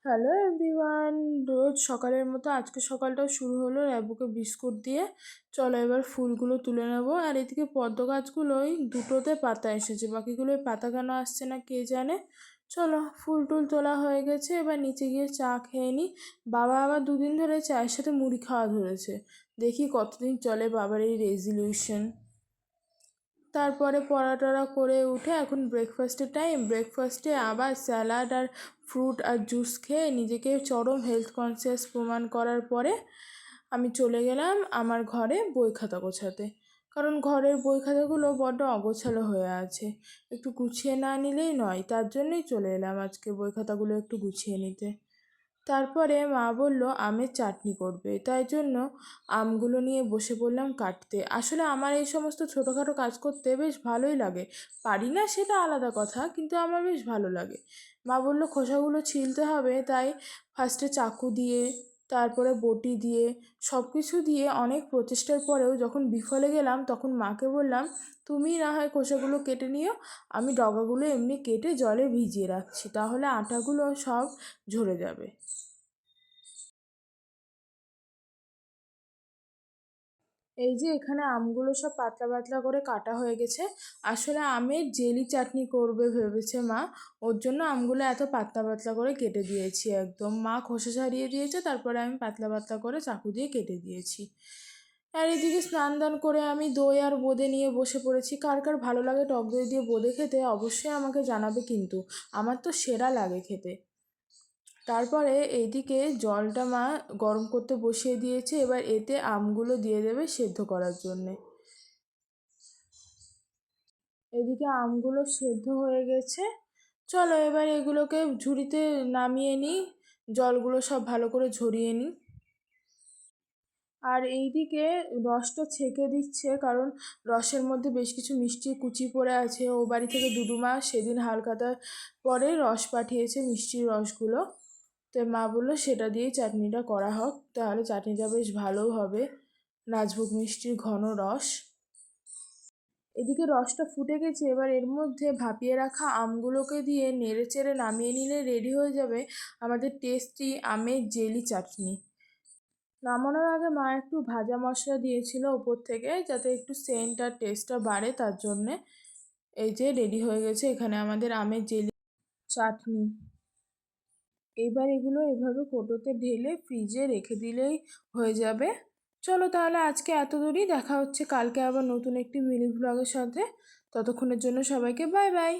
Hello everyone, রোজ সকালের মতো আজকে সকালটাও শুরু হলো র্যাবুকে বিস্কুট দিয়ে। চলো এবার ফুলগুলো তুলে নেব। আর এদিকে পদ্ম গাছগুলোই দুটোতে পাতা এসেছে, বাকিগুলোই পাতা কেন আসছে না কে জানে। চলো ফুল টুল তোলা হয়ে গেছে, এবার নিচে গিয়ে চা খেয়ে নিই। বাবা আবার দুদিন ধরে চায়ের সাথে মুড়ি খাওয়া ধরেছে, দেখি কতদিন চলে বাবার এই রেজলিউশন। তারপরে পড়া টড়া করে উঠে এখন ব্রেকফাস্টের টাইম। ব্রেকফাস্টে আবার স্যালাড আর ফ্রুট আর জুস খেয়ে নিজেকে চরম হেলথ কনসিয়াস প্রমাণ করার পরে আমি চলে গেলাম আমার ঘরে বই খাতা গোছাতে। কারণ ঘরের বই খাতাগুলো বড্ড অগোছালো হয়ে আছে, একটু গুছিয়ে না নিলেই নয়। তার জন্যই চলে এলাম আজকে বই খাতাগুলো একটু গুছিয়ে নিতে। তারপরে মা বলল আমের চাটনি করবে, তাই জন্য আমগুলো নিয়ে বসে পড়লাম কাটতে। আসলে আমার এই সমস্ত ছোটোখাটো কাজ করতে বেশ ভালোই লাগে। পারি না সেটা আলাদা কথা, কিন্তু আমার বেশ ভালো লাগে। মা বলল খোসাগুলো ছিলতে হবে, তাই ফার্স্টে চাকু দিয়ে, তারপরে বটি দিয়ে, সব কিছু দিয়ে অনেক প্রচেষ্টার পরেও যখন বিফলে গেলাম তখন মাকে বললাম তুমি না হয় খোসাগুলো কেটে নিও, আমি ডগাগুলো এমনি কেটে জলে ভিজিয়ে রাখছি, তাহলে আটাগুলো সব ঝরে যাবে। এই যে এখানে আমগুলো সব পাতলা পাতলা করে কাটা হয়ে গেছে। আসলে আমের জেলি চাটনি করবে ভেবেছে মা, ওর জন্য আমগুলো এত পাতলা পাতলা করে কেটে দিয়েছি একদম। মা খোসা ছাড়িয়ে দিয়েছে, তারপরে আমি পাতলা পাতলা করে চাকু দিয়ে কেটে দিয়েছি। আর এদিকে স্নান দান করে আমি দই আর বোঁদে নিয়ে বসে পড়েছি। কার কার ভালো লাগে টক দই দিয়ে বোঁদে খেতে অবশ্যই আমাকে জানাবে কিন্তু, আমার তো সেরা লাগে খেতে। তারপরে এইদিকে জলটা মা গরম করতে বসিয়ে দিয়েছে, এবার এতে আমগুলো দিয়ে দেবে সেদ্ধ করার জন্যে। এদিকে আমগুলো সেদ্ধ হয়ে গেছে। চলো এবার এগুলোকে ঝুড়িতে নামিয়ে নিই, জলগুলো সব ভালো করে ঝরিয়ে নিই। আর এইদিকে রসটা ছেঁকে দিচ্ছে, কারণ রসের মধ্যে বেশ কিছু মিষ্টি কুচি পড়ে আছে। ও বাড়ি থেকে দুদুমা সেদিন হালখাতা পরে রস পাঠিয়েছে, মিষ্টির রসগুলো। তো মা বললো সেটা দিয়েই চাটনিটা করা হোক, তাহলে চাটনিটা বেশ ভালো হবে। রাজভোগ মিষ্টির ঘন রস। এদিকে রসটা ফুটে গেছে, এবার এর মধ্যে ভাপিয়ে রাখা আমগুলোকে দিয়ে নেড়ে চেড়ে নামিয়ে নিলে রেডি হয়ে যাবে আমাদের টেস্টি আমের জেলি চাটনি। নামানোর আগে মা একটু ভাজা মশলা দিয়েছিল ওপর থেকে, যাতে একটু সেন্ট আর টেস্টটা বাড়ে, তার জন্যে। এই যে রেডি হয়ে গেছে এখানে আমাদের আমের জেলি চাটনি। এবার এগুলো এভাবে কৌটোতে ঢেলে ফ্রিজে রেখে দিলেই হয়ে যাবে। চলো তাহলে আজকে এত দূরই, দেখা হচ্ছে কালকে আবার নতুন একটি মিনি ভ্লগের সাথে। ততক্ষণের জন্য সবাইকে বাই বাই।